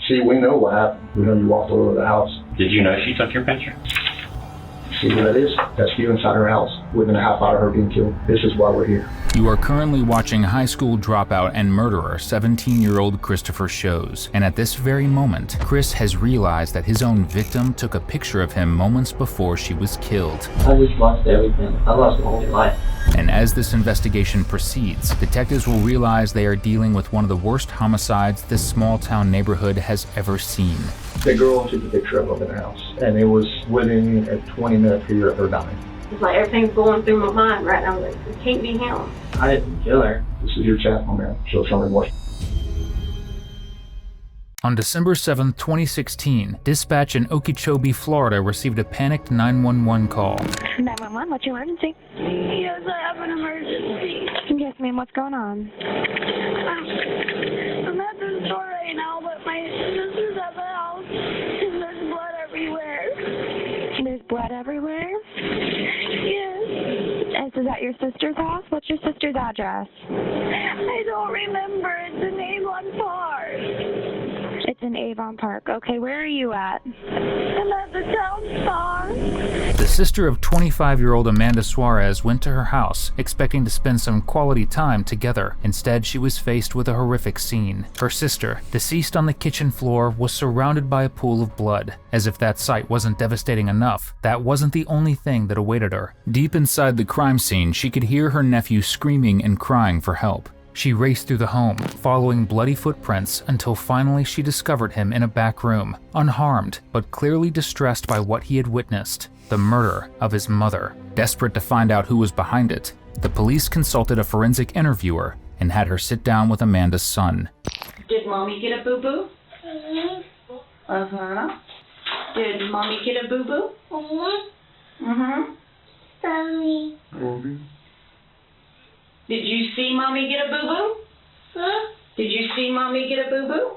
See, we know what happened. We know you walked over to the house. Did you know she took your picture? See what that is? That's you inside her house, within a half hour of her being killed. This is why we're here. You are currently watching high school dropout and murderer 17-year-old Christopher Shows, and at this very moment, Chris has realized that his own victim took a picture of him moments before she was killed. I just lost everything. I lost my whole life. And as this investigation proceeds, detectives will realize they are dealing with one of the worst homicides this small-town neighborhood has ever seen. The girl took a picture of him in the house, and it was within a 20-minute period of her dying. It's like everything's going through my mind right now. Like, it can't be him. I didn't kill her. This is your chat, my man. Show some remorse. On December 7, 2016, dispatch in Okeechobee, Florida received a panicked 911 call. 911, what's your emergency? Yes, I have an emergency. Yes, ma'am, what's going on? I'm at the store right now, but my sister's at the house, and there's blood everywhere. There's blood everywhere? Yes. Is that your sister's house? What's your sister's address? I don't remember. It's in Avon Park. It's in Avon Park. Okay, where are you at? I'm at the town bar. The sister of 25-year-old Amanda Suarez went to her house, expecting to spend some quality time together. Instead, she was faced with a horrific scene. Her sister, deceased on the kitchen floor, was surrounded by a pool of blood. As if that sight wasn't devastating enough, that wasn't the only thing that awaited her. Deep inside the crime scene, she could hear her nephew screaming and crying for help. She raced through the home, following bloody footprints until finally she discovered him in a back room, unharmed, but clearly distressed by what he had witnessed, the murder of his mother. Desperate to find out who was behind it, the police consulted a forensic interviewer and had her sit down with Amanda's son. Did Mommy get a boo-boo? Uh-huh. Did Mommy get a boo-boo? Mommy. Did you see Mommy get a boo-boo? Huh? Did you see Mommy get a boo-boo?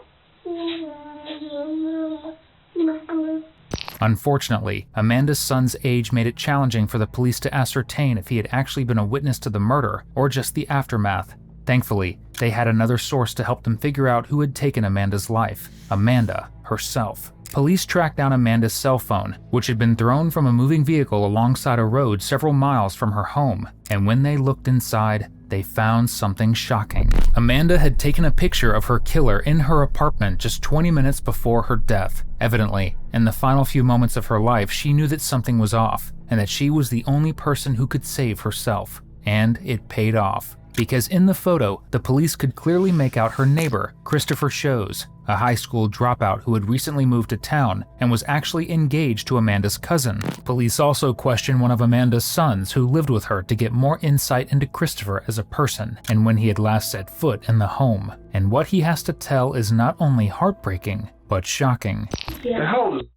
Unfortunately, Amanda's son's age made it challenging for the police to ascertain if he had actually been a witness to the murder or just the aftermath. Thankfully, they had another source to help them figure out who had taken Amanda's life: Amanda herself. Police tracked down Amanda's cell phone, which had been thrown from a moving vehicle alongside a road several miles from her home, and when they looked inside, they found something shocking. Amanda had taken a picture of her killer in her apartment just 20 minutes before her death. Evidently, in the final few moments of her life, she knew that something was off, and that she was the only person who could save herself. And it paid off. Because in the photo, the police could clearly make out her neighbor, Christopher Shows, a high school dropout who had recently moved to town and was actually engaged to Amanda's cousin. Police also questioned one of Amanda's sons who lived with her to get more insight into Christopher as a person and when he had last set foot in the home. And what he has to tell is not only heartbreaking, but shocking. Yeah. How old is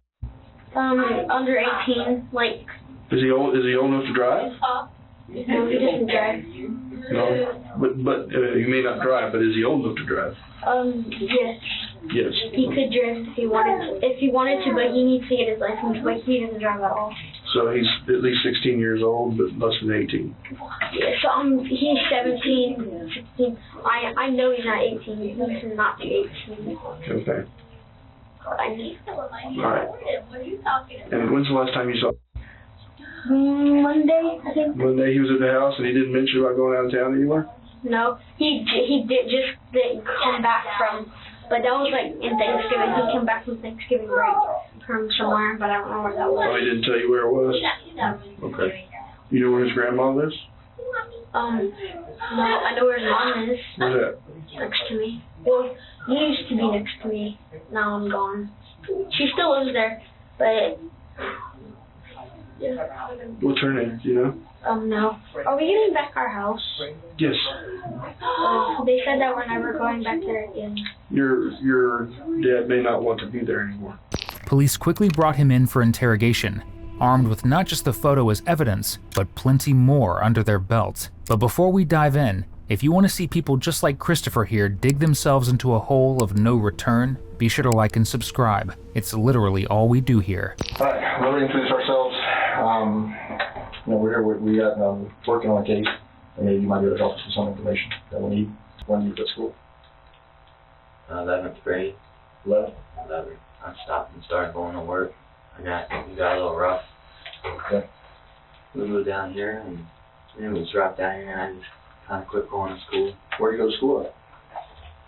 Under 18, like... Is he old enough to drive? No, he doesn't drive. No, but he may not drive, but is he old enough to drive? Yes. Yes. He could drive if he wanted to, but he needs to get his license, but he doesn't drive at all. So he's at least 16 years old, but less than 18. Yeah, so he's 17, 16. I know he's not 18. He should not be 18. Okay. All right. And when's the last time you saw him? Monday, I think. Monday he was at the house and he didn't mention about going out of town anymore? No, he didn't come back from, but that was like in Thanksgiving. He came back from Thanksgiving break from somewhere, but I don't know where that was. Oh, he didn't tell you where it was? Okay. You know where his grandma lives? No, I know where his mom is. Where's that? Next to me. Well, he used to be next to me. Now I'm gone. She still lives there, but... Yeah. What's her name, do you know? No. Are we getting back our house? Yes. They said that we're never going back there again. Your dad may not want to be there anymore. Police quickly brought him in for interrogation, armed with not just the photo as evidence, but plenty more under their belt. But before we dive in, if you want to see people just like Christopher here dig themselves into a hole of no return, be sure to like and subscribe. It's literally all we do here. All right, we're going to introduce ourselves. We're here. We got working on a case, and maybe you might be able to help us with some information that we need when you go to school. 11th grade. 11? 11. I stopped and started going to work. It got a little rough. Okay. We moved down here, and then we dropped down here, and I just kind of quit going to school. Where do you go to school at?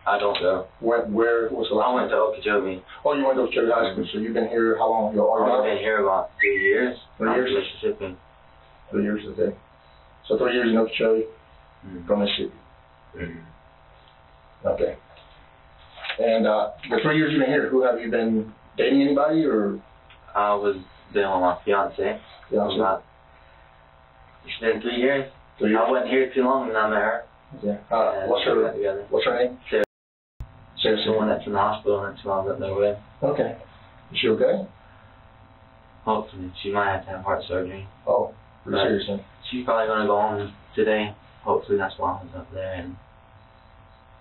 I don't know. Where was the last I went to Okeechobee. Oh, you went to Okeechobee High School, so you've been here how long ago? I've been here about 3 years. 3 years? Mississippi. 3 years, okay. So 3 years in Okeechobee, from Mississippi. Okay. And the 3 years you've been here, who have you been dating anybody or? I was dealing with my fiance. Yeah. It's been 3 years. 3 years. I wasn't here too long when I met her. Okay. And What's we got together. her name? Sarah. Sarah. The one that's in the hospital, and that's who I was up there with. Okay. Is she okay? Hopefully. She might have to have heart surgery. Oh, pretty Right. seriously. She's probably going to go home today. Hopefully that's why I was up there, and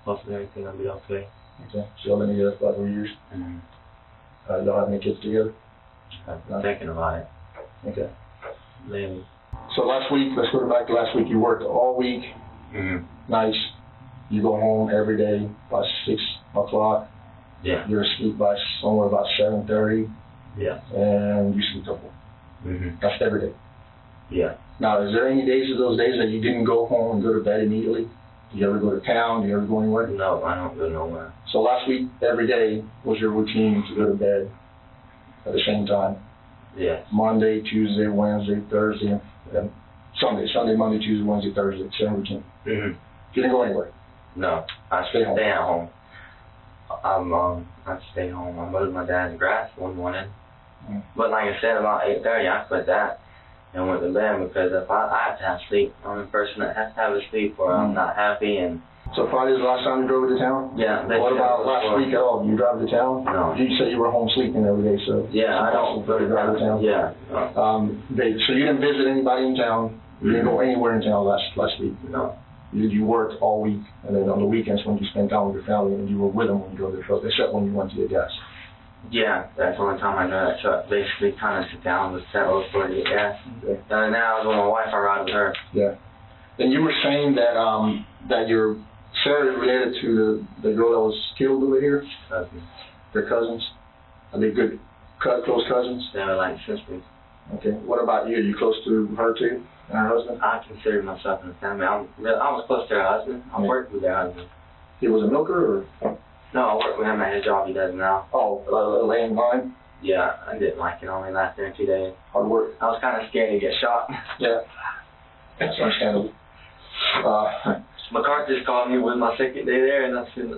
hopefully everything will be okay. Okay. So y'all been together for about 3 years. And Y'all have any kids together? I've been thinking about it. Okay. Maybe. So last week, let's go back to last week. You worked all week. Nice. You go home every day by 6 o'clock. Yeah. You're asleep by somewhere about 7:30, Yeah. and you sleep till 4. That's every day. Yeah. Now, is there any days of those days that you didn't go home and go to bed immediately? Do you ever go to town? Do you ever go anywhere? No, I don't go nowhere. So last week, every day was your routine to go to bed at the same time. Yeah. Monday, Tuesday, Wednesday, Thursday, and Sunday. Sunday, Monday, Tuesday, Wednesday, Thursday. Same routine. You didn't go anywhere. No, I Stay home. stay at home. I stay home. I mowed my dad's grass one morning. But like I said, about 8:30, I quit that and went to bed because if I have to have sleep. I'm the person that has to have a sleep or I'm not happy. And So Friday's the last time you drove to town? yeah. What about last week at all? You drive to town? No. You said you were home sleeping every day, so. Yeah, I don't go to drive to town. Yeah. So you didn't visit anybody in town? You didn't go anywhere in town last week? No. You worked all week, and then on the weekends when you spent time with your family, and you were with them when you drove the truck, except when you went to your gas. Yeah, that's the only time I drove that truck. Basically, kind of sit down with settlers for the gas. Okay. And now with my wife, I ride with her. Yeah. And you were saying that that your Sarah is related to the girl that was killed over here? Their cousins? Are they good, close cousins? They were like sisters. Okay. What about you? Are you close to her too, and her husband? I consider myself in the family. I was close to her husband. I worked with their husband. He was a milker, or? No, I worked with him at his job he does now. Oh, laying line? Yeah, I didn't like it. Only lasted there 2 days. Hard work. I was kind of scared to get shot. Yeah. That's understandable. MacArthur's called me with my second day there, and I said,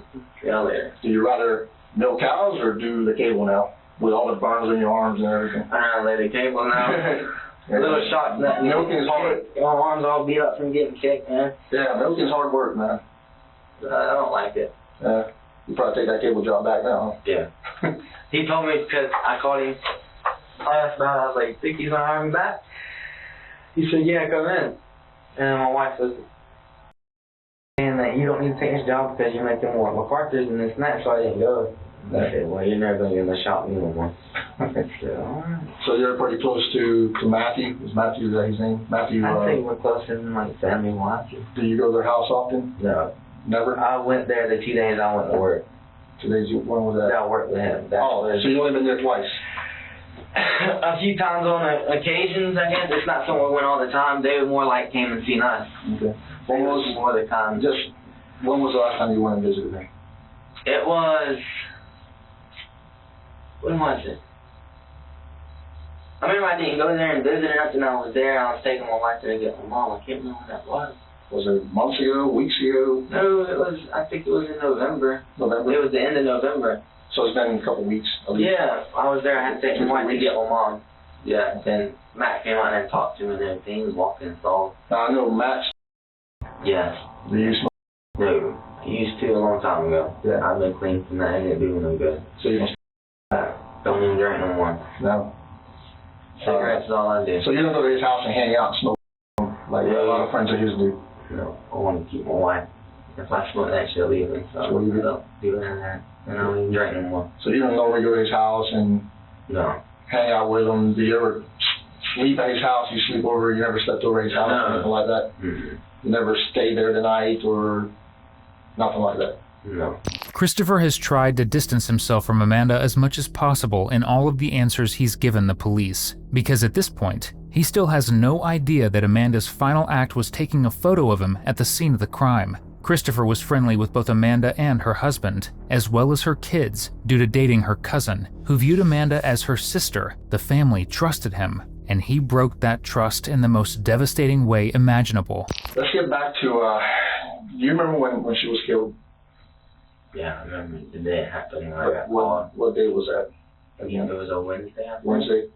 yeah, later. Do you rather milk cows or do the cable now? With all the burns on your arms and everything? I ran lay the cable now. A little shocked that milking is hard. My arms all beat up from getting kicked, man. Yeah, milking is hard work, man. I don't like it. You probably take that cable job back now, huh? Yeah. He told me because I called him. I asked about it. I was like, think he's going to hire me back? He said, yeah, come in. And my wife was saying that you don't need to take this job because you're making more MacArthur's and this and that, so I didn't go. I said, well, you're never going to get in the shop no more. I said, all right. So you're pretty close to Matthew? Is Matthew, is that his name? Matthew, I think we're closer than like family-wise. Do you go to their house often? No. Never? I went there the 2 days I went to work. 2 days, when was that? I worked with him. So you've only been there twice? A few times on occasions, I guess. It's not something we went all the time. They were more like came and seen us. Okay. When was more the time? When was the last time you went and visited them? It was. When was it? I remember I didn't go there and visit or nothing. I was there. I was taking my wife there to get my mom. I can't remember when that was. Was it months ago, weeks ago? No, it was. I think it was in November. November? It was the end of November. So it's been a couple of weeks. Yeah, I was there. I had to take my wife to get my mom. Yeah, then Matt came out and talked to me and everything. He was walking and saw. Now I know Matt. Yes. Do you smoke? No, I used to a long time ago. Yeah. I've been clean from that. It didn't do me no good. So you don't? Don't even drink no more. No. Cigarettes is all I do. So you don't go to his house and hang out and smoke like a lot of friends of his do? No, I want to keep my wife. If I smoke that, she'll leave me. So She'll leave you? I'll do it in there. And I don't even drink no more. So you don't normally go to his house and No. hang out with him? Do you ever sleep at his house? You sleep over? You never slept over at his house or anything like that? Mm-hmm. You never stay there the night or nothing like that? No. Christopher has tried to distance himself from Amanda as much as possible in all of the answers he's given the police, because at this point, he still has no idea that Amanda's final act was taking a photo of him at the scene of the crime. Christopher was friendly with both Amanda and her husband, as well as her kids, due to dating her cousin, who viewed Amanda as her sister. The family trusted him, and he broke that trust in the most devastating way imaginable. Let's get back to, do you remember when she was killed? Yeah, I remember the day it happened when I got called. What day was that? Again? It was a Wednesday. Wednesday?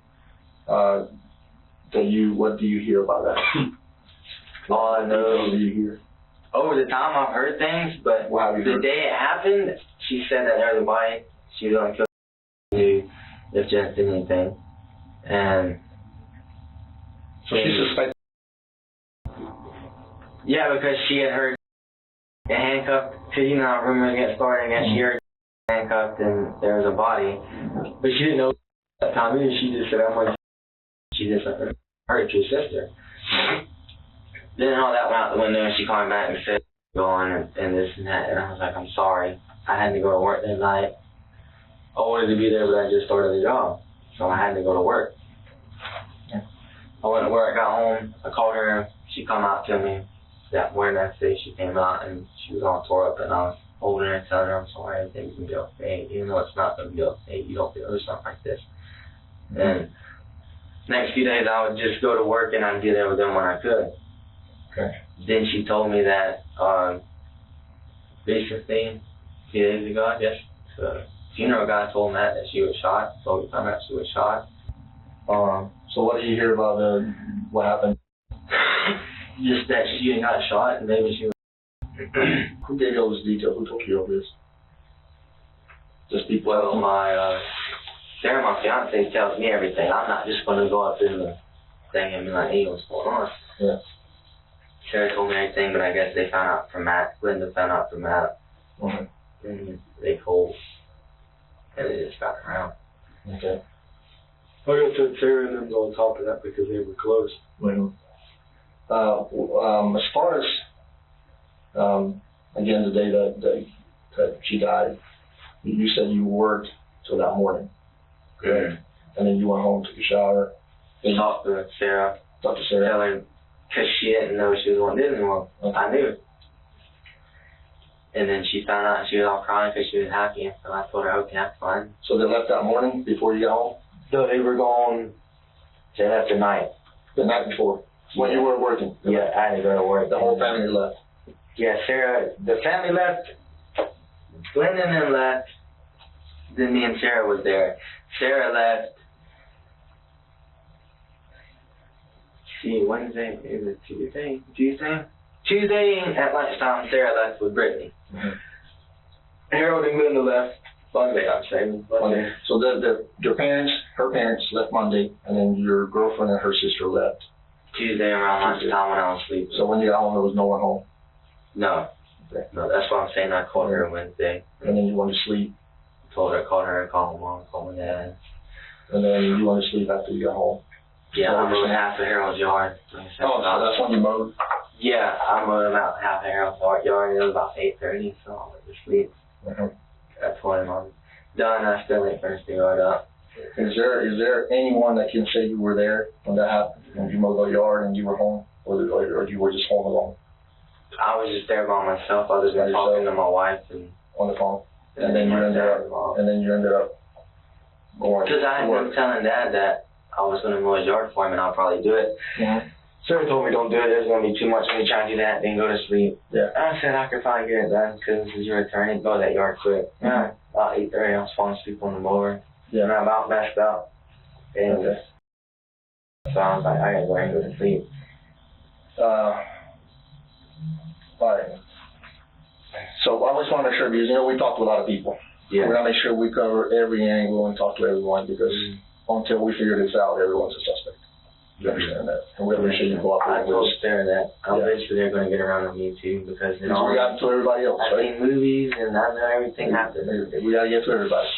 What do you hear about that? All I know, do you hear? over the time I've heard things, but the day it happened, she said that there was a body. She was going to kill me if Jess did anything. And so she suspected? Yeah, because she had heard handcuffed, because you know how rumors get started, and she heard handcuffed and there was a body. But she didn't know at that time either. She just said, she just hurt your sister. Then all that went out the window, and she called me back and said, go on and this and that. And I was like, I'm sorry. I had to go to work that night. I wanted to be there, but I just started the job. So I had to go to work. I went to work, got home, I called her, she come out to me. That morning that day she came out and she was all tore up, and I was holding her and telling her I'm sorry, everything's gonna be okay, even though it's not gonna be okay, you don't feel something like this. And next few days I would just go to work and I'd be there with them when I could. Okay. Then she told me that basically a few days ago, I guess, the funeral guy told Matt that she was shot, so we found out she was shot. So what do you hear about what happened? Just that she got shot and maybe she was... Who gave you all this detail? Who told you all this? Just people? Well, Sarah, my fiance, tells me everything. I'm not just going to go up in the thing and be like, hey, what's going on? Yeah. Sarah told me everything, but I guess they found out from Matt. Linda found out from Matt. Mm-hmm. And they told, and they just got around. Okay. I got to Sarah and them on top of that because they were close. Well, as far as, again, the day that she died, you said you worked till that morning. Good. And then you went home, took a shower. Talked to Sarah. Talked to Sarah. Tell her, because she didn't know she was going to Disney World. Okay. I knew. And then she found out and she was all crying because she was happy. So I told her, okay, that's fine. So they left that morning before you got home? No, they were gone. They left the night. The night before? When you were working? Yeah, I had to go to work. The whole family left? Yeah, Sarah, the family left. Glenda and them left. Then me and Sarah was there. Sarah left. See, Wednesday, is it Tuesday? Tuesday at lunchtime, Sarah left with Brittany. Mm-hmm. Harold and Glenda left Monday, I'm saying. Monday. So your parents, her parents left Monday, and then your girlfriend and her sister left Tuesday around lunchtime when I was sleeping. So when you got home, there was no one home? No. Okay. No, that's why I'm saying I called her Wednesday. And then you went to sleep? Called her, called my mom, called my dad. And then you went to sleep after you got home? Yeah, I mowed half of Harold's yard. Oh, so that's when you mowed? Yeah, I mowed about half of Harold's yard. It was about 8:30, so I went to sleep. Mm-hmm. That's when I'm done. I still ain't finished the yard up. Is there anyone that can say you were there when that happened? When you mowed the yard and you were home? Or you were just home alone? I was just there by myself. I was just talking to my wife and on the phone. And then you ended up going because I had been telling Dad that I was going to mow his yard for him and I'll probably do it. Mm-hmm. Sarah told me don't do it. There's going to be too much of me trying to do that. Then go to sleep. Yeah. I said I could probably get it done because this is your attorney. Go that yard quick. Yeah. About 8:30, I was falling asleep on the mower. Yeah. And I about messed up. And so I was like, I gotta go ahead and go to sleep. Alright. So I just want to make sure, because we talked to a lot of people. Yeah. We gotta make sure we cover every angle and talk to everyone, because until we figure this out, everyone's a suspect. You understand that? And we gotta make sure you cooperate I with told us. Sarah that. I'm pretty sure they're gonna get around on me too, because We got to everybody else, I've right? seen movies and I know everything happens. We gotta get to everybody.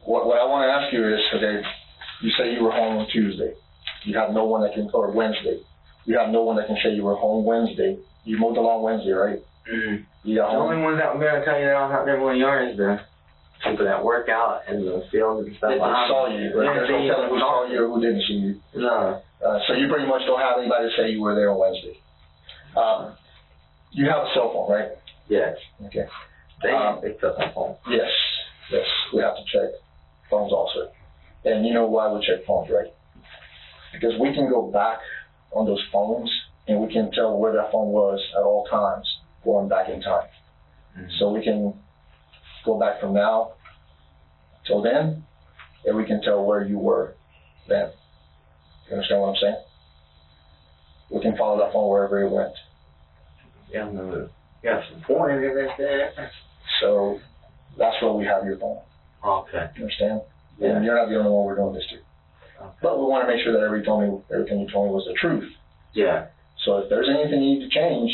What I want to ask you is, okay, you say you were home on Tuesday. You have no one that can, or Wednesday. You have no one that can say you were home Wednesday. You mowed the lawn Wednesday, right? Mm-hmm. You got The home? only ones that were gonna tell you that I was out there mowing yards is the people that work out in the fields and stuff. They saw you, but there's no telling who saw you or who didn't see you. No. So you pretty much don't have anybody to say you were there on Wednesday. You have a cell phone, right? Yes. Okay. They picked up my phone. Yes, we have to check phones also. And you know why we check phones, right? Because we can go back on those phones and we can tell where that phone was at all times going back in time. Mm-hmm. So we can go back from now till then, and we can tell where you were then. You understand what I'm saying? We can follow that phone wherever it went. Yeah, no. Got some pointers right there. So that's where we have your phone. Okay. You understand? Yeah. And you're not the only one we're doing this to. Okay. But we want to make sure that everything you told me was the truth. Yeah. So if there's anything you need to change,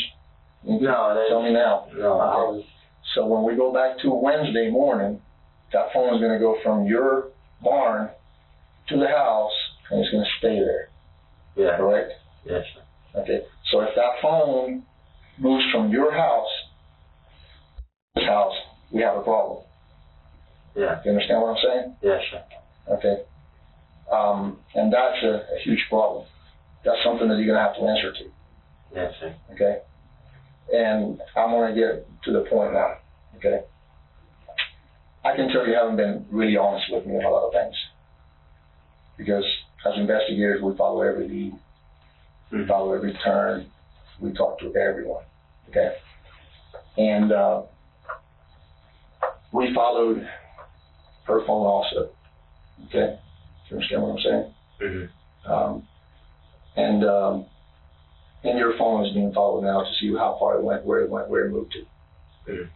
you can tell me now. No, I was. So when we go back to Wednesday morning, that phone is going to go from your barn to the house, and it's going to stay there. Yeah. Correct? Yes. Okay. So if that phone moves from your house to this house, we have a problem. Yeah. You understand what I'm saying? Yes, sir. Okay. And that's a huge problem. That's something that you're going to have to answer to. Yes, sir. Okay? And I'm going to get to the point now. Okay? I can tell you haven't been really honest with me on a lot of things. Because as investigators, we follow every lead. We follow every turn. We talk to everyone. Okay? And we followed her phone also. Okay? Do you understand what I'm saying? Mm-hmm. And your phone is being followed now to see how far it went, where it moved to. Mm-hmm.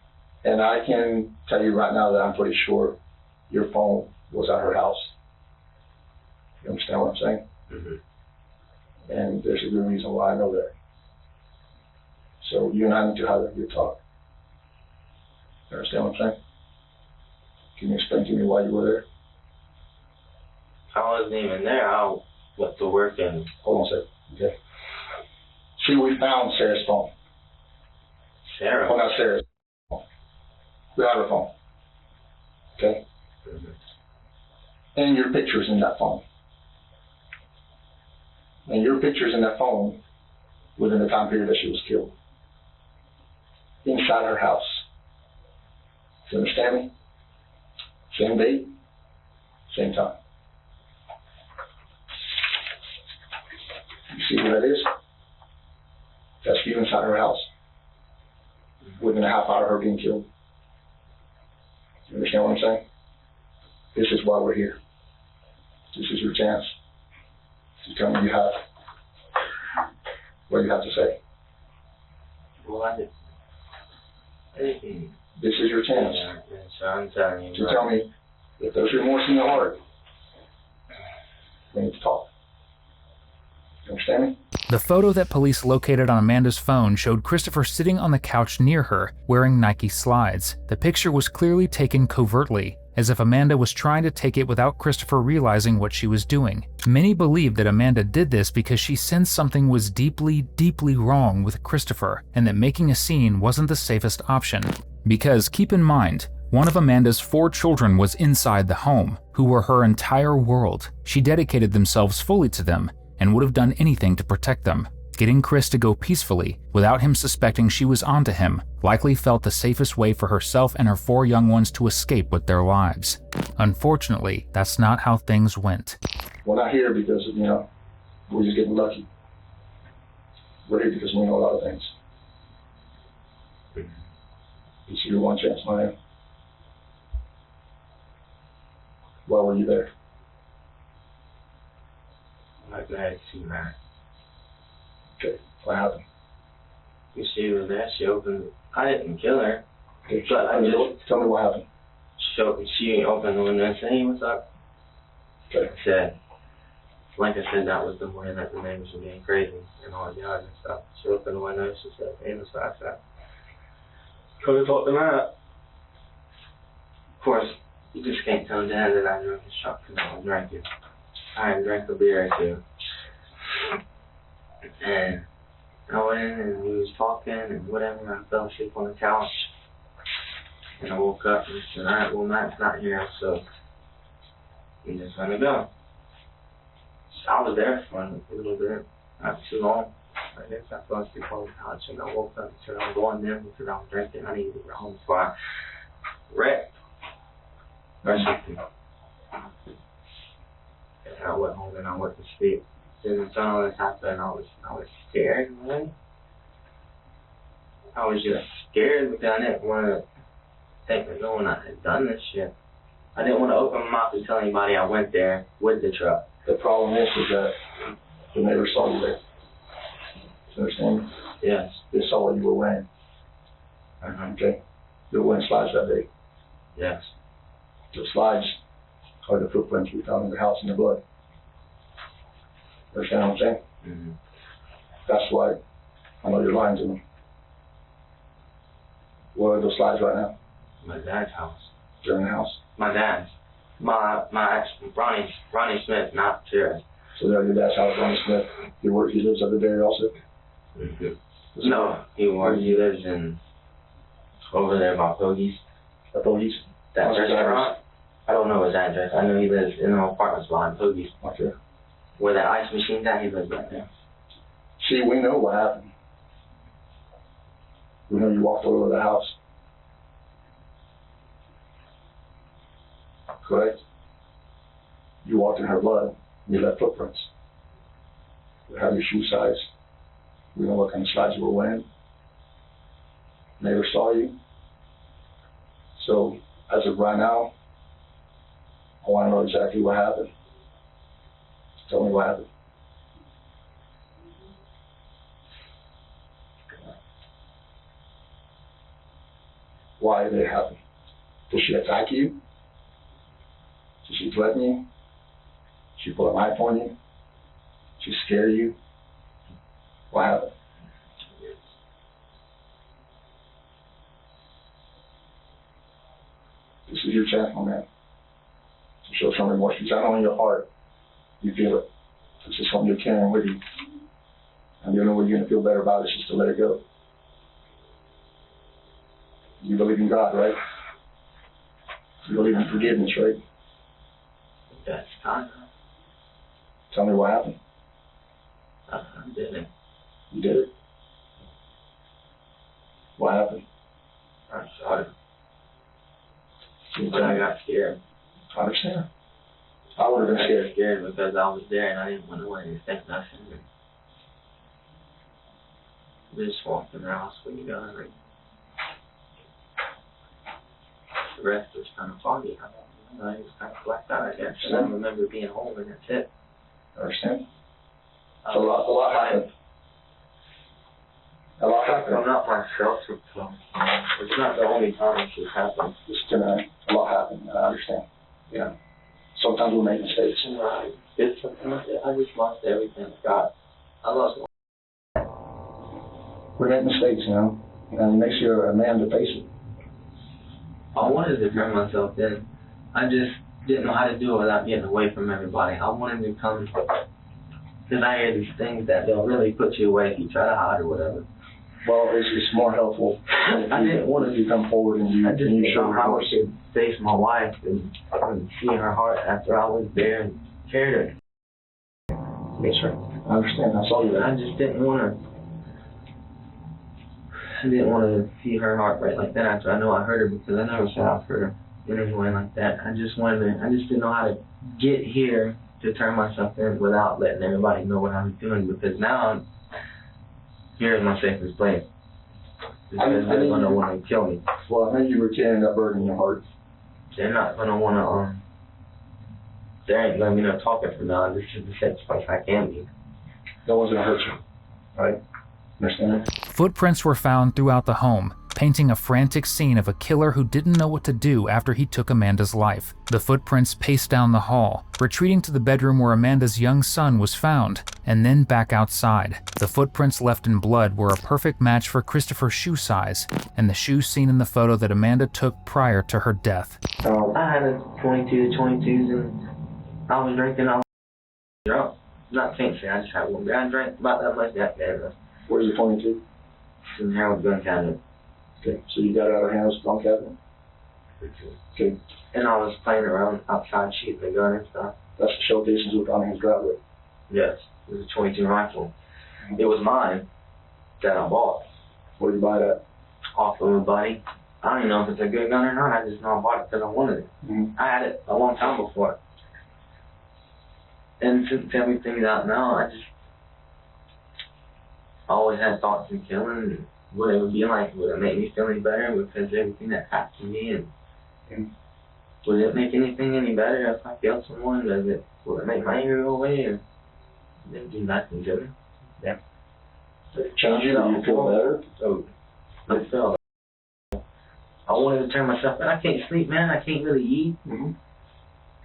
And I can tell you right now that I'm pretty sure your phone was at her house. You understand what I'm saying? Mm-hmm. And there's a good reason why I know that. So you and I need to have a good talk. You understand what I'm saying? Can you explain to me why you were there? I wasn't even there. I went to work and... Hold on a second. Okay. See, we found Sarah's phone. Sarah? Oh, not Sarah's phone. We have her phone. Okay? Mm-hmm. And your pictures in that phone. And your pictures in that phone within the time period that she was killed. Inside her house. Do you understand me? Same date, same time. You see where that is? That's you inside her house. Within a half hour of her being killed. You understand what I'm saying? This is why we're here. This is your chance to tell me what you have to say. Well, I didn't. This is your chance So I'm telling you. to tell me if there's remorse in your heart. We need to talk. You understand me? The photo that police located on Amanda's phone showed Christopher sitting on the couch near her, wearing Nike slides. The picture was clearly taken covertly, as if Amanda was trying to take it without Christopher realizing what she was doing. Many believe that Amanda did this because she sensed something was deeply, deeply wrong with Christopher, and that making a scene wasn't the safest option. Because, keep in mind, one of Amanda's 4 children was inside the home, who were her entire world. She dedicated themselves fully to them, and would have done anything to protect them. Getting Chris to go peacefully, without him suspecting she was onto him, likely felt the safest way for herself and her 4 young ones to escape with their lives. Unfortunately, that's not how things went. We're not here because, we're just getting lucky. We're here because we know a lot of things. It's your one chance, man. Why were you there? I'm glad to see that. Okay, what happened? You see, was there, she opened, I didn't kill her. Okay, But I just, tell me what happened. she opened the window and said, hey, what's up? Okay. I said, like I said, that was the morning that the neighbors were getting crazy and all the yard and stuff. She opened the window and she said, hey, what's up? I said, Could have talked them out. of course, you just can't tell Dad that I drank his shot because I was drinking. I had drank a beer or two. And I went in and we was talking and whatever. I fell asleep on the couch. And I woke up and said, alright, well, Matt's not here, so we just gonna go. So I was there for a little bit, not too long. I guess I fell asleep on the couch and I woke up and said I'm going there because I was drinking. I needed to get home before I wrecked or something. And I went home and I went to sleep. Since all this happened, I was scared, man. I was just scared because I didn't want to think that no one had done this shit. I didn't want to open my mouth and tell anybody I went there with the truck. The problem is that the neighbor saw you there. You understand? Yes. They saw what you were wearing. Okay? You were wearing slides that day. Yes. The slides are the footprints we found in the house in the blood. Understand what I'm saying? Mm-hmm. That's why I know you're lying to me. Where are those slides right now? My dad's house. They're in the house. My dad's. My ex, Ronnie Smith, not Jared. So they're at your dad's house, Ronnie Smith. He lives over there also? Mm-hmm. No, he lives in over there by Pogies. At Pogies? That restaurant? I don't know his address. I know he lives in an apartment behind Pogies. Okay. Where that ice machine's at, he lives right there. See, we know what happened. We know you walked all over the house. Correct? You walked in her blood. You left footprints. We have your shoe size. We know what kind of slides you were wearing. Neighbor saw you. So, as of right now, I want to know exactly what happened. Tell me what happened. Why did it happen? Did she attack you? Did she threaten you? Did she pull a knife on you? Did she scare you? What happened? This is your chance, my man, to show some remorse. It's not only in your heart. You feel it. This is something you're carrying with you. And the only way you're going to feel better about it is just to let it go. You believe in God, right? You believe in forgiveness, right? That's kind Tell me what happened. I did it. You did it? What happened? I shot him. You But I got scared. I understand. I would have been scared. Scared because I was there and I didn't want to let you think nothing. We just walked in the house when you got hungry. The rest was kind of foggy. I was kind of blacked out, I guess. And I remember being home and that's it. I understand. So a lot happened. A lot happened. I'm not myself, so it's not the only time this happened. A lot happened. I understand. Yeah. Sometimes we make mistakes. Right. It's something like that. I just lost everything I got. I lost my... We make mistakes, you know, and it makes you a man to face it. I wanted to turn myself in. I just didn't know how to do it without getting away from everybody. I wanted to come, because I hear these things that they'll really put you away if you try to hide or whatever. Well, it's more helpful. I didn't want to come forward and you. I just didn't know how I could face my wife and see her heart after I was there and cared her. Yes, sir. I understand. I saw you there. I just didn't want to. I didn't want to see her heart break like that after I know I hurt her, because I never said I've hurt her in any way like that. I just didn't know how to get here to turn myself in without letting everybody know what I was doing, because now here is my safest place. Because they're going to want to kill me. Well, I think you were carrying that burden in your heart. They're not going to want to, they ain't letting me know talking from now. This is the safest place I can be. No one's going to hurt you, right? Understand? Footprints were found throughout the home, painting a frantic scene of a killer who didn't know what to do after he took Amanda's life. The footprints paced down the hall, retreating to the bedroom where Amanda's young son was found, and then back outside. The footprints left in blood were a perfect match for Christopher's shoe size, and the shoes seen in the photo that Amanda took prior to her death. I had a 22s, and I was drinking. I was drunk. Not fancy. I just had one beer. I drank about that much that day. Where's it pointing to? In there with gun cabinet. Okay, so you got it out of Harold's gun cabinet? Okay, And I was playing around outside shooting the gun and stuff. that's the showcases with on his driveway. Yes, it was a 22 rifle. It was mine that I bought Where did you buy that? off of a buddy. I don't even know if it's a good gun or not. I just know I bought it because I wanted it. Mm-hmm. I had it a long time before. And since everything's out now, I always had thoughts of killing and what it would be like. Would it make me feel any better because of everything that happened to me? And would it make anything any better if I killed someone? Will it make my anger go away? Or would it do nothing to me? Yeah. Did it change you? Do you feel better? So I felt I wanted to turn myself in. I can't sleep, man. I can't really eat. Mm-hmm.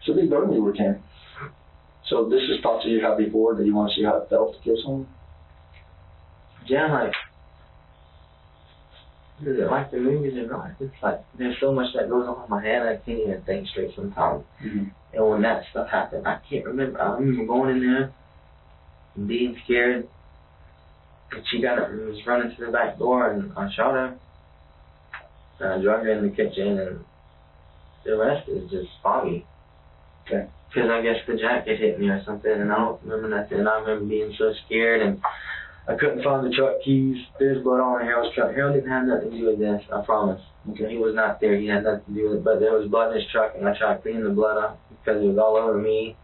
So they burned you, Ken. So this is thoughts that you had before that you want to see how it felt to kill someone? Yeah, like, is it like the movies or not? It's like, there's so much that goes on in my head, I can't even think straight sometimes. Mm-hmm. And when that stuff happened, I can't remember. I remember going in there and being scared. And she was running to the back door and I shot her. And I drug her in the kitchen and the rest is just foggy. Okay. Because I guess the jacket hit me or something and I don't remember nothing. And I remember being so scared and I couldn't find the truck keys. There's blood on Harold's truck. Harold didn't have nothing to do with this, I promise. Okay. He was not there. He had nothing to do with it. But there was blood in his truck, and I tried to clean the blood up because it was all over me.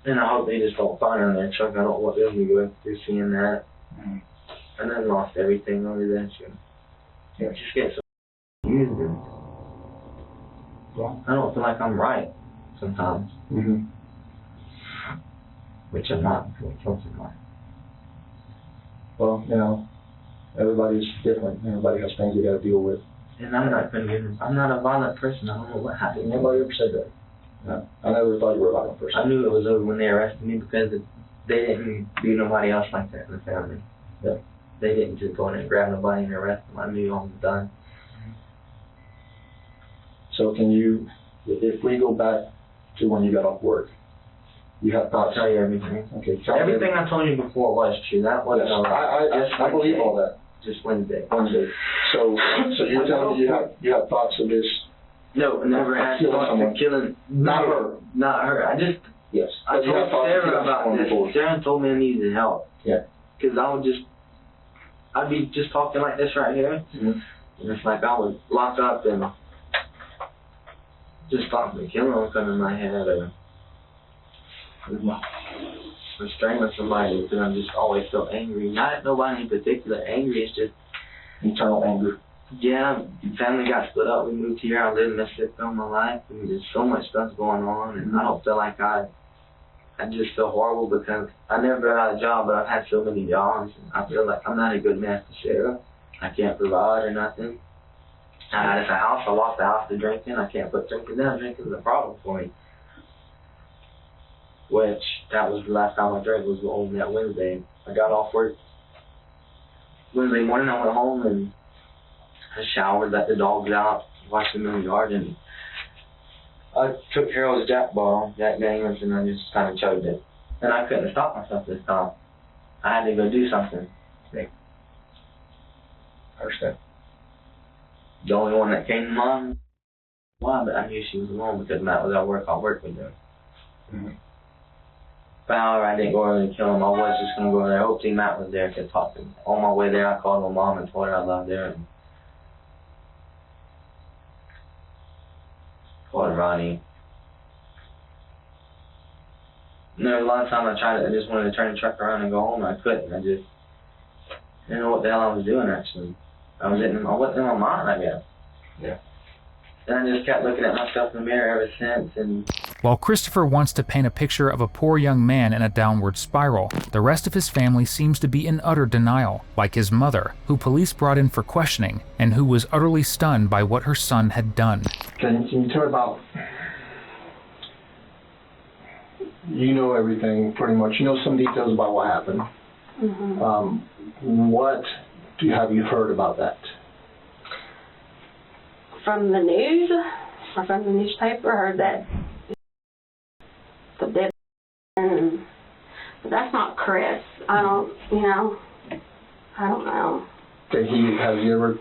And I hope they just don't find her in their truck. I don't want them to go through seeing that. And then lost everything over that shit. Yeah, just get so used. I don't feel like I'm right sometimes. Mm-hmm. Which I'm not until I kill somebody. Well, you know, everybody's different. Everybody has things they got to deal with. And I'm not a violent person. I don't know what happened. Nobody ever said that. No, I never thought you were a violent person. I knew it was over when they arrested me because they didn't do nobody else like that in the family. Yeah. They didn't just go in and grab nobody and arrest them. I knew all was done. So can you, if we go back to when you got off work, you have I'll thoughts? tell you everything. Okay. Everything I told you before was true. That wasn't Yes, I believe all that. Just Wednesday. Wednesday. So you're telling me you have thoughts of this? No, never had Killing thoughts someone. of killing. Not her. Not her. Yes. I But you have told thoughts of Sarah killing about someone this. before. Sarah told me I needed help. Yeah. Because I'd be just talking like this right here. Mm-hmm. And it's like I would lock up and just thoughts of killing would come in my head or restraining somebody because I just always felt angry. Not at nobody in particular. Angry is just Internal anger. yeah, family got split up. We moved here. I lived in Mississippi all my life. And there's so much stuff going on, and I don't feel like I just feel horrible because I never had a job, but I've had so many jobs. And I feel like I'm not a good man for Sarah. I can't provide or nothing. I had a house. I lost the house to drinking. I can't put drinking down. Drinking is a problem for me. Which, that was the last time I drank was on that Wednesday. I got off work Wednesday morning. I went home and I showered, let the dogs out, watched them in the yard, and I took Harold's Jack Daniels, and I just kind of chugged it. And I couldn't stop myself this time. I had to go do something. I understand. The only one that came to mind, why? But I knew she was alone because Matt was at work. I worked with her. Mm-hmm. But however, I didn't go over and kill him. I was just going to go over there. Hopefully Matt was there to talk to him. On my way there, I called my mom and told her I loved her. And called Ronnie. And there was a lot of times I just wanted to turn the truck around and go home, and I couldn't. I just didn't know what the hell I was doing, actually. I wasn't in my mind, I guess. Yeah. And I just kept looking at myself in the mirror ever since, and While Christopher wants to paint a picture of a poor young man in a downward spiral, the rest of his family seems to be in utter denial, like his mother, who police brought in for questioning, and who was utterly stunned by what her son had done. Can you tell me about, you know everything pretty much, you know some details about what happened. Mm-hmm. What have you heard about that? From the news or from the newspaper, I heard that the dead, but that's not Chris. I don't know. Has he ever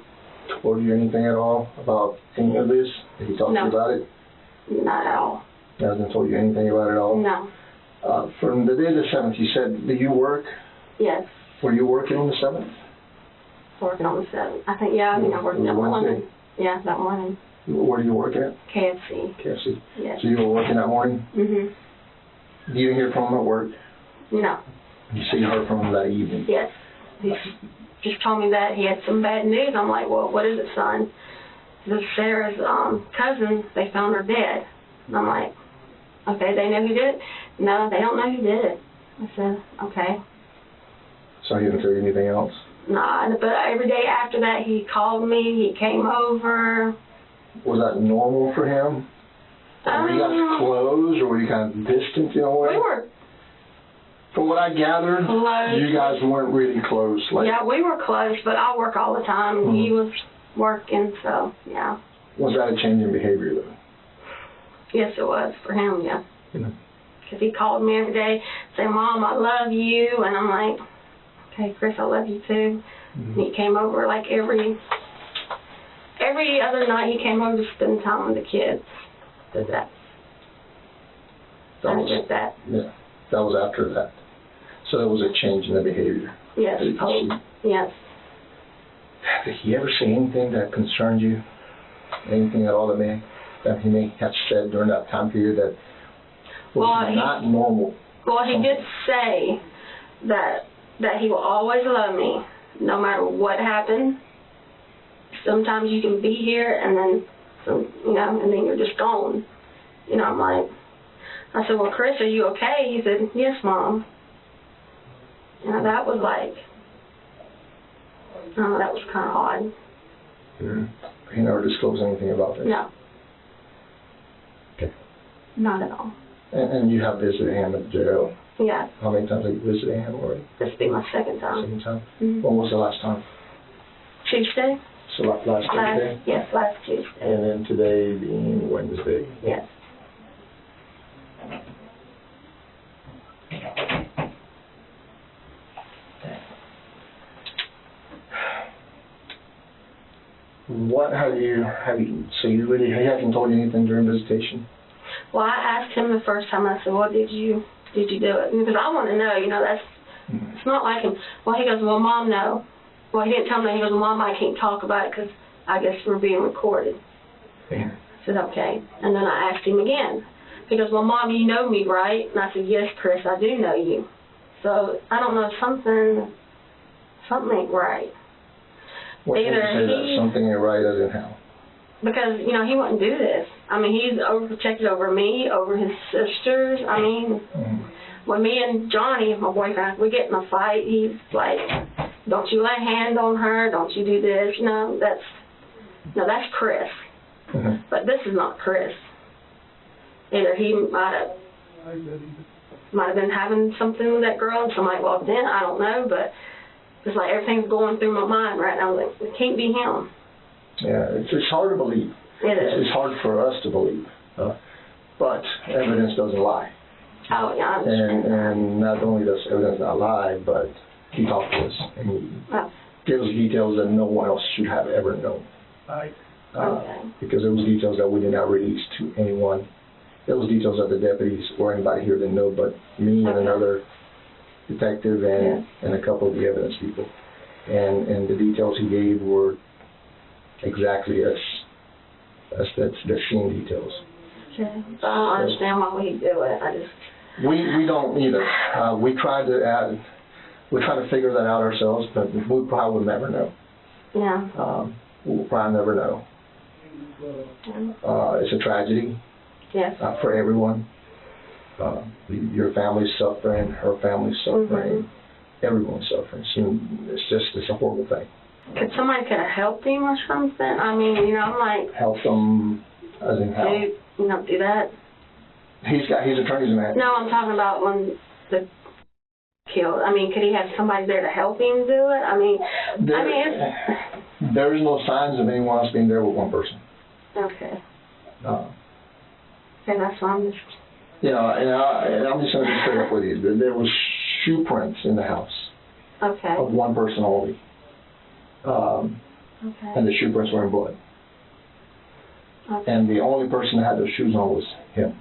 told you anything at all about any of this? Did he talk to you about it? Not at all. He hasn't told you anything about it at all? No. From the day of the 7th, you said, did you work? Yes. Were you working on the 7th? Working on the 7th. I think, I worked that morning. Yeah, that morning. Where do you work at? KFC. KFC. Yes. So you were working that morning? Mhm. You didn't hear from him at work? No. So you heard from him that evening? Yes. He just told me that he had some bad news. I'm like, well, what is it, son? This Sarah's cousin, they found her dead. And I'm like, okay, they know who did it? No, they don't know who did it. I said, okay. So he didn't tell you anything else? Nah, but every day after that, he called me, he came over. Was that normal for him? Were you guys close, or were you kind of distant in a way? We were. From what I gathered, Close. you guys weren't really close. Yeah, we were close, but I work all the time. Mm-hmm. He was working, so, yeah. Was that a change in behavior, though? Yes, it was for him, yeah. Yeah. Because he called me every day, saying, Mom, I love you. And I'm like, okay, Chris, I love you too. Mm-hmm. And he came over like every other night. He came over to spend time with the kids. Did that. I did that. Yeah, that was after that. So there was a change in the behavior. Yes. Yes. Did he ever say anything that concerned you? Anything at all that he may have said during that time period that was not normal? Well, he did say that he will always love me, no matter what happened. Sometimes you can be here and then, and then you're just gone. I'm like, I said, well, Chris, are you okay? He said, yes, Mom. That was like, that was kind of odd. Mm-hmm. He never disclosed anything about this? No. Okay. Not at all. And you have visited him at the jail? Yeah. How many times have you visited him already? This will be my second time. Second time? Mm-hmm. When was the last time? Tuesday? So last Tuesday? Yes, last Tuesday. And then today being Wednesday? Yes. What so he hasn't told you anything during visitation? Well, I asked him the first time, I said, well, did you do it? Because I want to know, it's not like him. Well, he goes, well, Mom, no. Well, he didn't tell me. He goes, well, Mom, I can't talk about it because I guess we're being recorded. Yeah. I said, okay. And then I asked him again. He goes, well, Mom, you know me, right? And I said, yes, Chris, I do know you. So, I don't know, something ain't right. What did you say that something ain't right as in how? Because, he wouldn't do this. I mean, he's overprotected over me, over his sisters. I mean, when me and Johnny, my boyfriend, we get in a fight, he's like, don't you lay hand on her, don't you do this, that's Chris. Mm-hmm. But this is not Chris. Either he might have been having something with that girl and somebody walked in, I don't know, but it's like everything's going through my mind right now. Like, it can't be him. Yeah, it's hard to believe. It is. It's hard for us to believe. But evidence doesn't lie. Oh, yeah, I understand. And not only does evidence not lie, but he talked to us and he gives details that no one else should have ever known. Because it was details that we did not release to anyone. It was details that the deputies or anybody here didn't know, but me and another detective and a couple of the evidence people. And the details he gave were exactly as the scene details. Okay. So I don't understand why we do it. We don't either. We try to figure that out ourselves, but we probably will never know. Yeah. We'll probably never know. It's a tragedy. Yes. For everyone. Your family's suffering, her family's suffering, everyone's suffering. It's a horrible thing. Could somebody have helped him or something? I mean, I'm like... Help them as in how? Do that. He's attorney's man. No, I'm talking about when the killed. I mean, could he have somebody there to help him do it? There is no signs of anyone else being there with one person. Okay. Okay, that's why I'm just... And I'm just going to be straight up with you. There was shoe prints in the house Okay. of one person only. Okay. And the shoe prints were in blood. Okay. And the only person that had those shoes on was him.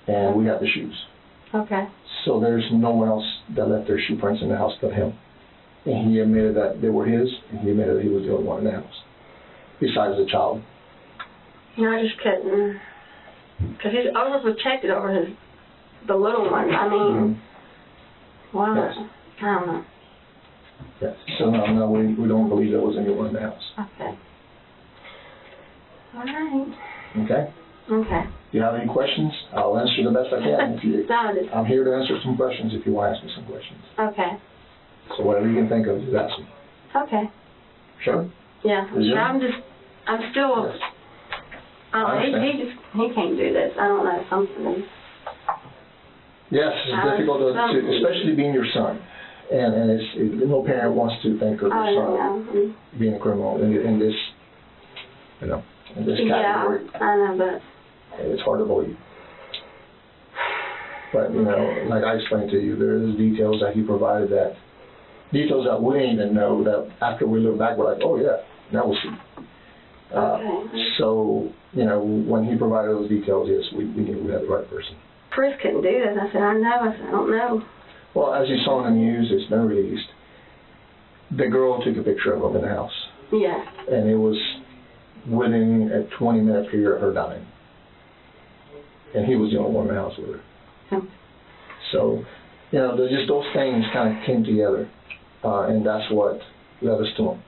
And we got the shoes. Okay. So there's no one else that left their shoe prints in the house but him. And he admitted that they were his, and he admitted that he was the only one in the house, besides the child. No, I just couldn't. Because he's overprotected over the little one. I mean, wow. Yes. I don't know. Yes. So no, we don't believe there was anyone in the house. Okay. All right. Okay? Okay. If you have any questions, I'll answer the best I can. I'm here to answer some questions if you want to ask me some questions. Okay. So whatever you can think of, just ask me. Okay. Sure? Yeah. Is it? I'm still. Yes. He can't do this. I don't know, something. Yes, it's difficult to, especially being your son. And no parent wants to think of their son being a criminal in this, in this category. Yeah, I know, but It's hard to believe. But, like I explained to you, there's details that he provided details that we didn't even know that after we look back, we're like, oh yeah, now we'll see. So, when he provided those details, yes, we knew we had the right person. Chris couldn't do this. I said, I know. I said, I don't know. Well, as you saw in the news, it's been released. The girl took a picture of him in the house. Yeah. And it was within a 20-minute period of her dying. And he was the only one in the house with her. So, just those things kind of came together. And that's what led us to him.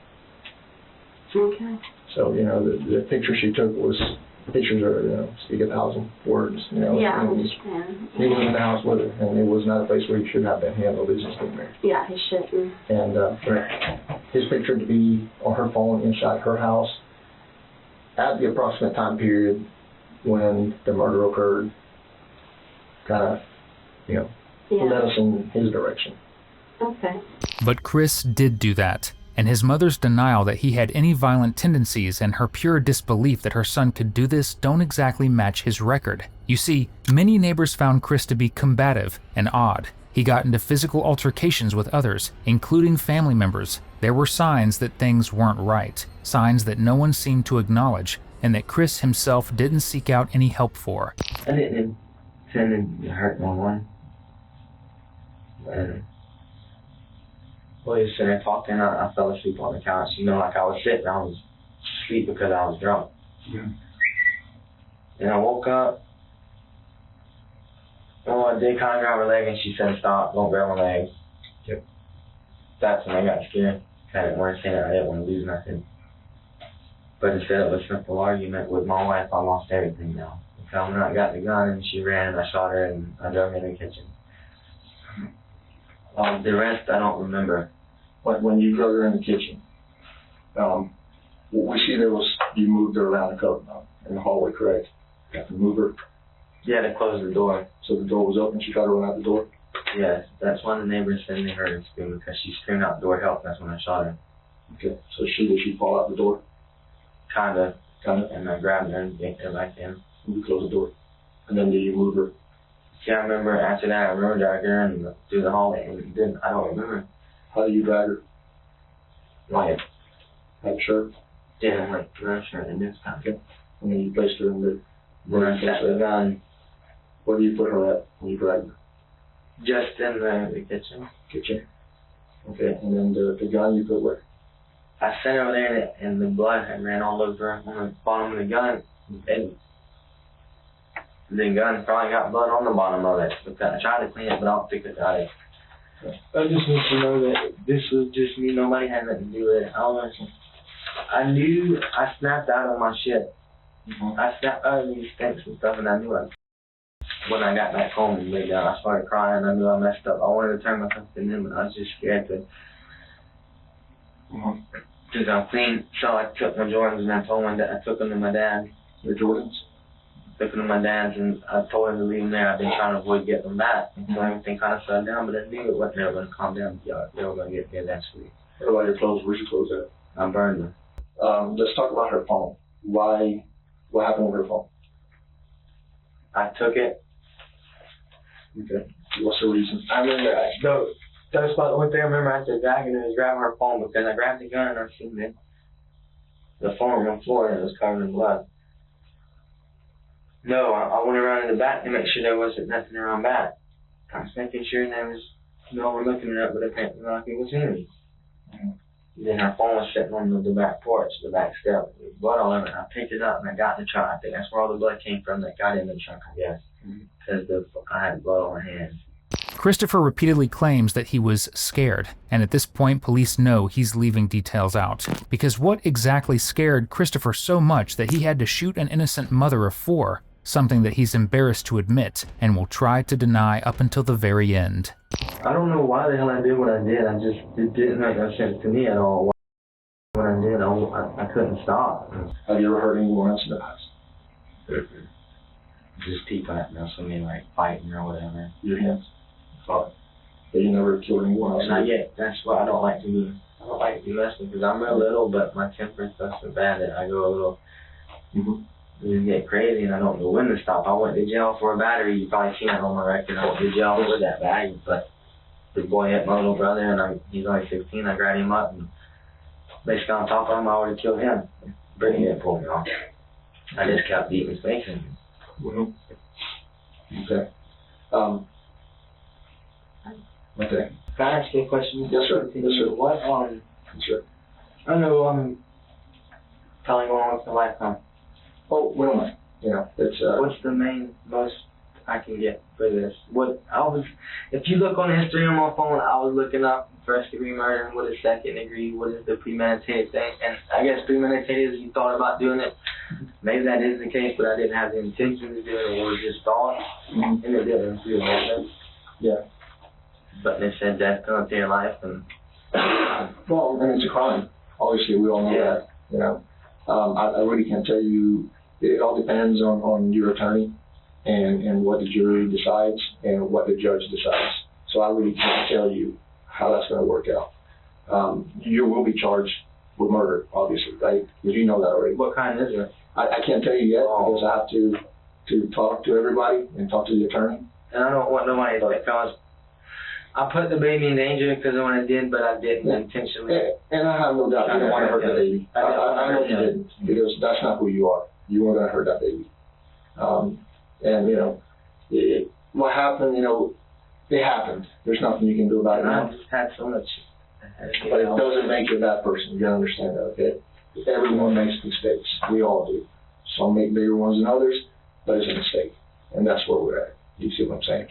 Okay. So, the picture she took was pictures are, speak 1,000 words, Yeah, I and understand. he was in the house with her, and it was not a place where he should have been handled business in there. Yeah, he shouldn't. And for his picture to be on her phone inside her house at the approximate time period when the murder occurred kind of, led us in his direction. Okay. But Chris did do that, and his mother's denial that he had any violent tendencies and her pure disbelief that her son could do this don't exactly match his record. You see, many neighbors found Chris to be combative and odd. He got into physical altercations with others, including family members. There were signs that things weren't right, signs that no one seemed to acknowledge, and that Chris himself didn't seek out any help for. I didn't intend to hurt no one. Well, he was sitting there talking, I fell asleep on the couch. Like I was sitting, I was asleep because I was drunk. Yeah. And I woke up. Well, I did kind of grab her leg, and she said, "Stop, don't grab my leg." Yep. That's when I got scared. I didn't want to say that. I didn't want to lose nothing. But instead of a simple argument with my wife, I lost everything now. I found her, I got the gun, and she ran, and I shot her, and I drove her in the kitchen. The rest, I don't remember. But when you drug her in the kitchen, we see you moved her around in the hallway, correct? You have to move her. Yeah, to close the door. So the door was open, she tried to run out the door? Yes, that's when the neighbors said they heard her scream because she screamed out the door, help, that's when I shot her. Okay, so did she fall out the door? Kinda. And I grabbed her and yanked her back in. And you closed the door. And then did you move her? Yeah, I remember after that, I remember dragging her through the hallway, and I don't remember. How did you drag her? Like, Shirt? yeah, like dress shirt and this kind. Okay. And then you placed her in the... Then I set the gun. Where do you put her at when you drag her? Just in the kitchen. Kitchen. Okay, and then the gun you put where? I sat over there, and the blood had ran all over on the bottom of the gun, and the gun probably got blood on the bottom of it. I tried to clean it, but I don't think it got it. I just need to know that this was just me. Nobody had nothing to do with it. I knew I snapped out of my shit. Mm-hmm. I snapped out of these stinks and stuff, and I knew when I got back home and laid down, I started crying. I knew I messed up. I wanted to turn myself in him, but I was just scared to. Because I'm clean. So I took my Jordans and I told my dad, I took them to my dad. Your Jordans? Took them to my dad's and I told him to leave them there. I've been trying to avoid getting them back. So everything kind of shut down, but I knew it wasn't ever going to calm down. They were going to get there eventually. What about your clothes? Where's your clothes at? I burned them. Let's talk about her phone. What happened with her phone? I took it. Okay. What's the reason? I remember, that's about the only thing I remember after dragging her was grabbing her phone, because I grabbed the gun and I seen the phone on the floor and it was covered in blood. No, I went around in the back to make sure there wasn't nothing around back. I was making sure there was no one looking at it, but apparently nothing was in it. Then her phone was sitting on the back porch, the back step. There was blood all over it. I picked it up and I got in the truck. I think that's where all the blood came from that got in the truck, I guess. Because I had blood on my hands. Christopher repeatedly claims that he was scared, and at this point police know he's leaving details out. Because what exactly scared Christopher so much that he had to shoot an innocent mother of 4? Something that he's embarrassed to admit and will try to deny up until the very end. I don't know why the hell I did what I did. It didn't make no sense to me at all. What I did, I couldn't stop. Have you ever heard anyone else in the past? Just people that know something like fighting or whatever. Your hands? But you never killed anyone else? Not yet. That's why I don't like to do. I don't like to do wrestling because I'm real little, but my temperance is so bad that I go a little. You get crazy and I don't know when to stop. I went to jail for a battery. You probably seen it on my record. I went to jail for that bag, but the boy hit my little brother and he's only 16. I grabbed him up and basically on top of him, I would have killed him. Brittany didn't pull me off. I just kept beating his face in. Well, okay. Okay. Can I ask you a question? Yes, sir. Yes, sir. What, Sure. I know I'm telling on with the lifetime. Oh, we don't mind. You know, it's, What's the most I can get for this? If you look on the history on my phone, I was looking up first degree murder, what is second degree, what is the premeditated thing, and I guess premeditated is you thought about doing it. Maybe that is the case, but I didn't have the intention to do it, it was just thought, and it didn't feel like yeah. But they said death penalty or life, and Well, and it's a crime. Obviously, we all know that. You know, I really can't tell you. It all depends on your attorney and what the jury decides and what the judge decides. So I really can't tell you how that's going to work out. You will be charged with murder, obviously, right? Because you know that already. what kind is it? I can't tell you yet because I have to talk to everybody and talk to the attorney. And I don't want nobody to because I put the baby in danger because of what I did, but I didn't intentionally. And I have no doubt you don't want to hurt that baby. I know you didn't because that's not who you are. You weren't going to hurt that baby. And, you know, what happened, you know, it happened. There's nothing you can do about it And now. I just had so much. But it doesn't make you a bad person. You gotta understand that, okay? Everyone makes mistakes. We all do. Some make bigger ones than others, but it's a mistake. And that's where we're at. You see what I'm saying?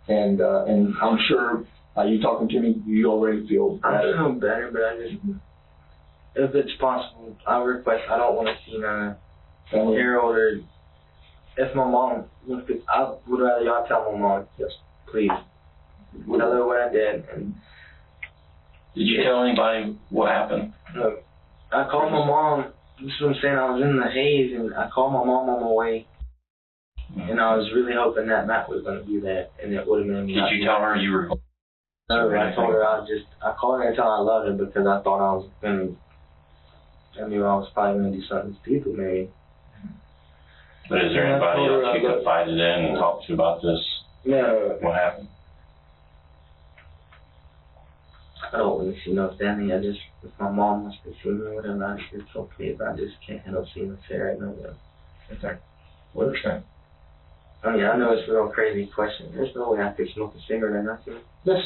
And I'm sure, you talking to me, you already feel better. I feel better, but I just, if it's possible, I request, I don't want to see my year-old or, if my mom, I would rather y'all tell my mom, yes, please. Tell her what I did. And did you tell anybody what happened? no, I called my mom, this is what I'm saying, I was in the haze and I called my mom on my way. And I was really hoping that Matt was going to be there and it would have been. Did you tell her you were? No, I told her I called her and told her I loved her because I thought I was going to, I knew I was probably going to do something to people maybe. But is there anybody else you confided in and talked to about this? No. What happened? I don't really see no family. I just, if my mom wants to see me or whatever, it's okay, but I just can't handle seeing her right now. Okay. We understand. I mean, I know it's a real crazy question. There's no way I could smoke a cigarette or nothing. Yes.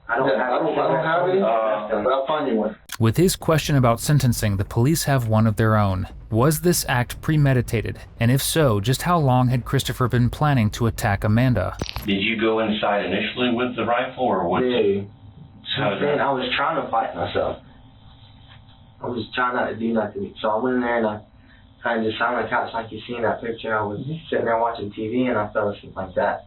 I don't have any, but I'll find you one. With his question about sentencing, the police have one of their own. Was this act premeditated? And if so, just how long had Christopher been planning to attack Amanda? Did you go inside initially with the rifle or what? Yeah. How did that? I was trying to fight myself. I was trying not to do nothing. So I went in there and I kind of just sat on the couch like you see in that picture. I was sitting there watching TV and I fell asleep like that.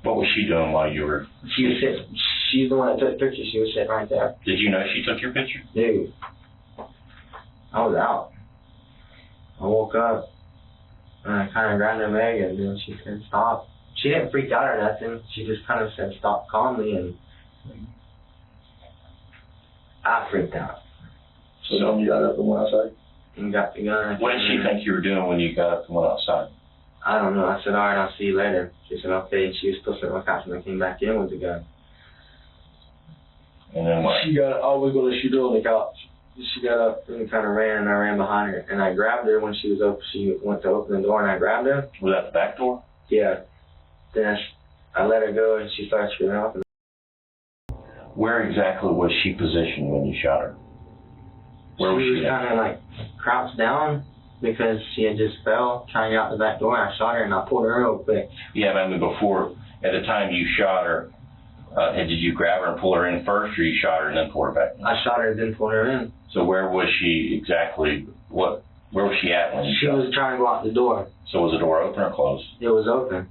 What was she doing while you were? She was sitting. She's the one that took the picture. She was sitting right there. Did you know she took your picture? Dude, I was out. I woke up and I kind of grabbed her leg and then she said stop. She didn't freak out or nothing. She just kind of said stop calmly and I freaked out. So then you got up and went outside? And got the gun. What did she think you were doing when you got up and went outside? I don't know. I said, all right, I'll see you later. She said, okay. And she was still sitting on the couch when I came back in with the gun. And then what? I was going to shoot her on the couch. She got up and kind of ran, and I ran behind her. And I grabbed her when she was up. She went to open the door, and I grabbed her. Was that the back door? Yeah. Then I let her go, and she started screaming off. Where exactly was she positioned when you shot her? Where was she? She was kind of like crouched down because she had just fell trying to get out the back door, and I shot her, and I pulled her real quick. Yeah, but I mean before, at the time you shot her, and did you grab her and pull her in first, or you shot her and then pulled her back in? I shot her and then pulled her in. So where was she exactly? Where was she at when you She shot her? was trying to go out the door. So was the door open or closed? It was open.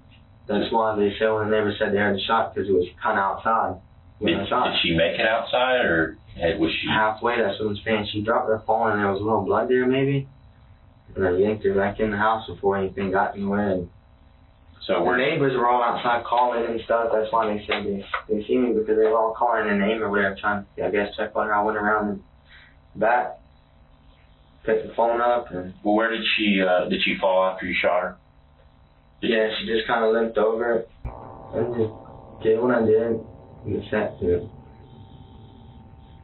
That's why they said when the neighbor said they heard the shot, because it was kind of outside when I shot. Did she make it outside, or was she halfway? That's what I'm saying. She dropped her phone and there was a little blood there, maybe. And I yanked her back in the house before anything got in the way. So the neighbors were all outside calling and stuff. That's why they said they see me, because they were all calling their name or whatever, trying to, I guess, check on her. I went around the back, picked the phone up, and. Well, where did she fall after you shot her? Yeah, she just kind of limped over. And just did what I did. And sat to it.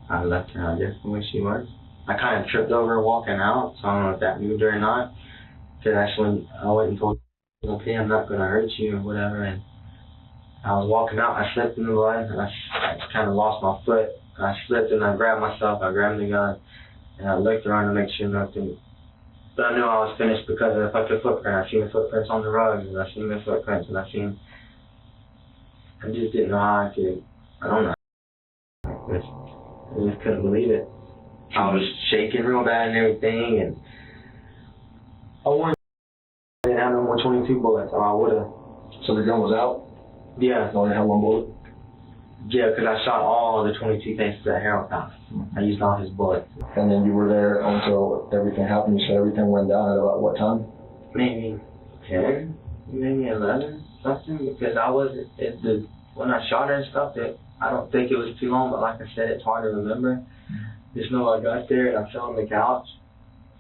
I left her out there the way she was. I kind of tripped over her walking out, so I don't know if that moved her or not. Because that's when I went and told her, okay, I'm not going to hurt you or whatever. And I was walking out, I slipped in the blood, and I kind of lost my foot. I slipped and I grabbed myself, I grabbed the gun, and I looked around to make sure nothing. But I knew I was finished because if I could footprint, I seen the footprints on the rug, and I seen the footprints, and I just didn't know how I could, I don't know. I just couldn't believe it. I was shaking real bad and everything, and I wanted to have no more 22 bullets, or I would have. So the gun was out? Yeah. You only had one bullet? Yeah, because I shot all of the 22 cases at Harold House. I used all his bullets. And then you were there until everything happened. You said everything went down at about what time? Maybe 10, maybe 11, something, because I wasn't, when I shot her and stuff, I don't think it was too long, but like I said, it's hard to remember. Just know I got there and I fell on the couch.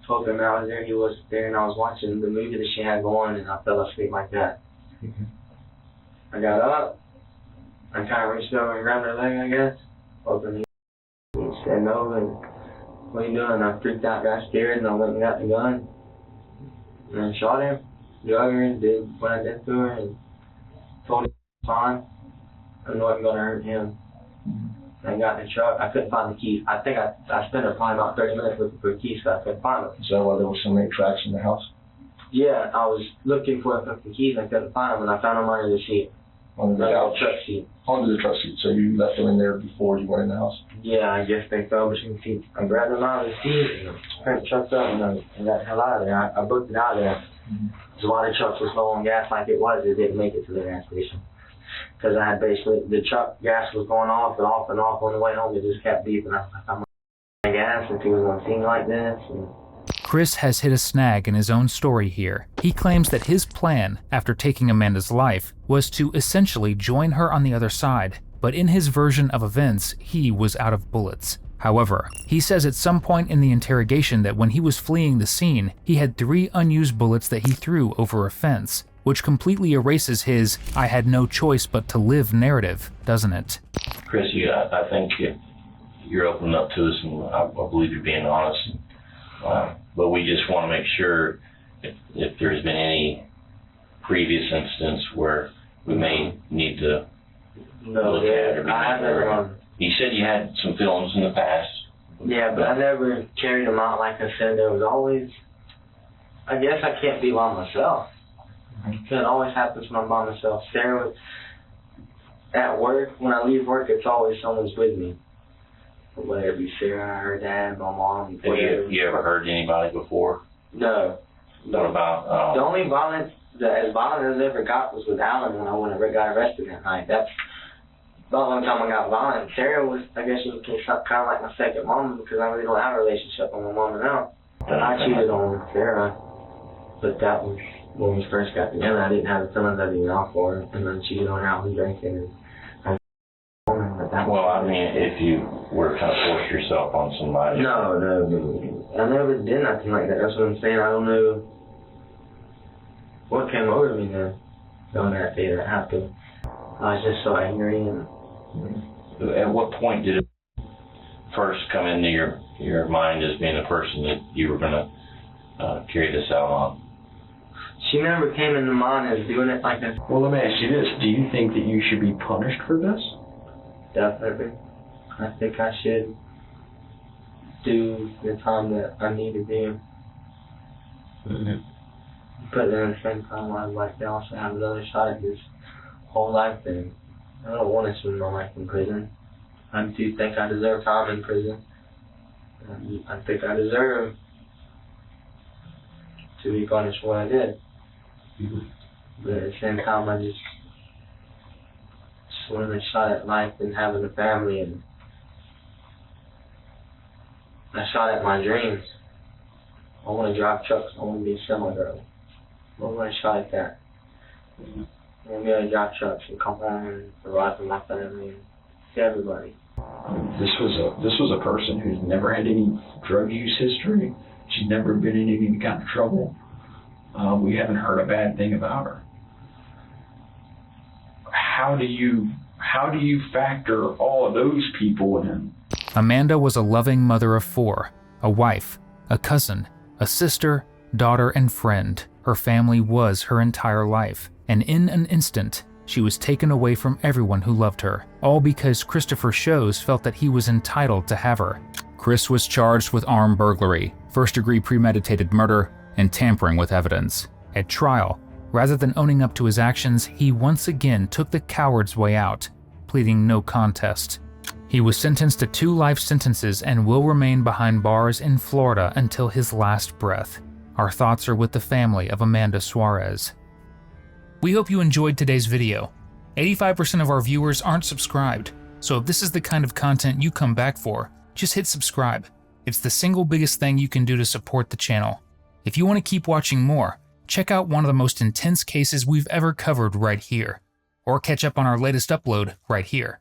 Told him I was there, he wasn't there, and I was watching the movie that she had going, and I fell asleep like that. I got up, I kind of reached over and grabbed her leg, I guess. Opened the he said no, and what are you doing? I freaked out, got scared, and I went and got the gun. And I shot her, drug her, and did what I did to her, and told her fine. I know I'm going to hurt him. I got in the truck. I couldn't find the keys. I think I spent probably about 30 minutes looking for the keys because I couldn't find them. Is that why there were so many tracks in the house? Yeah, I was looking for the keys and I couldn't find them, and I found them under the seat. Under the couch? Truck seat. Under the truck seat. So you left them in there before you went in the house? Yeah, I guess they fell between the seats. I grabbed them out of the seat and turned the truck up and I got the hell out of there. I booked it out of there. Because while the truck was low on gas like it was, it didn't make it to the gas station. Because I had basically, the truck gas was going off and off and off on the way home. It just kept beeping. I was like, I'm going to gas if he was on scene like this. And Chris has hit a snag in his own story here. He claims that his plan, after taking Amanda's life, was to essentially join her on the other side. But in his version of events, he was out of bullets. However, he says at some point in the interrogation that when he was fleeing the scene, he had 3 unused bullets that he threw over a fence, which completely erases his "I had no choice but to live" narrative, doesn't it? Chris, I think you're opening up to us, and I believe you're being honest. But we just want to make sure if there's been any previous instance where we may need to look at or be mindful. You said you had some films in the past. Yeah, but I never carried them out. Like I said, there was always, I guess I can't be by myself. It always happens when I'm by myself. Sarah, at work, when I leave work, it's always someone's with me. Whether it be Sarah, her dad, my mom, whatever. Have you ever hurt anybody before? No. What about? The only violence, as violent as I ever got was with Alan when I got arrested that night. That's the only time I got violent. Sarah was, I guess you can kind of like my second mom because I really don't have a relationship with my mom now. I cheated on Sarah, but that was when we first got together. I didn't have the feelings I didn't know for her, and then cheated on her out and drinking. Well, I mean, if you were to kind of force yourself on somebody. No. I never did nothing like that. That's what I'm saying. I don't know what came over me then, on that day that happened. I was just so angry, and At what point did it first come into your mind as being the person that you were going to carry this out on? she never came into mind as doing it like this. Well, let me ask you this. Do you think that you should be punished for this? Definitely. I think I should do the time that I need to do. But then at the same time, I'd like to also have another shot at this whole life thing. I don't want to spend my life in prison. I do think I deserve time in prison. I think I deserve to be punished for what I did. But at the same time, I just want a shot at life and having a family, and a shot at my dreams. I want to drive trucks. I want to be a semi-girl. I want a shot at that. I want to be able to drive trucks and come home and provide for my family and see everybody. This was a person who's never had any drug use history. She's never been in any kind of trouble. We haven't heard a bad thing about her. How do you factor all of those people in? Amanda was a loving mother of 4, a wife, a cousin, a sister, daughter, and friend. Her family was her entire life, and in an instant, she was taken away from everyone who loved her, all because Christopher Shows felt that he was entitled to have her. Chris was charged with armed burglary, first-degree premeditated murder, and tampering with evidence. At trial, rather than owning up to his actions, he once again took the coward's way out, pleading no contest. He was sentenced to 2 life sentences and will remain behind bars in Florida until his last breath. Our thoughts are with the family of Amanda Suarez. We hope you enjoyed today's video. 85% of our viewers aren't subscribed, so if this is the kind of content you come back for, just hit subscribe. It's the single biggest thing you can do to support the channel. If you want to keep watching more, check out one of the most intense cases we've ever covered right here, or catch up on our latest upload right here.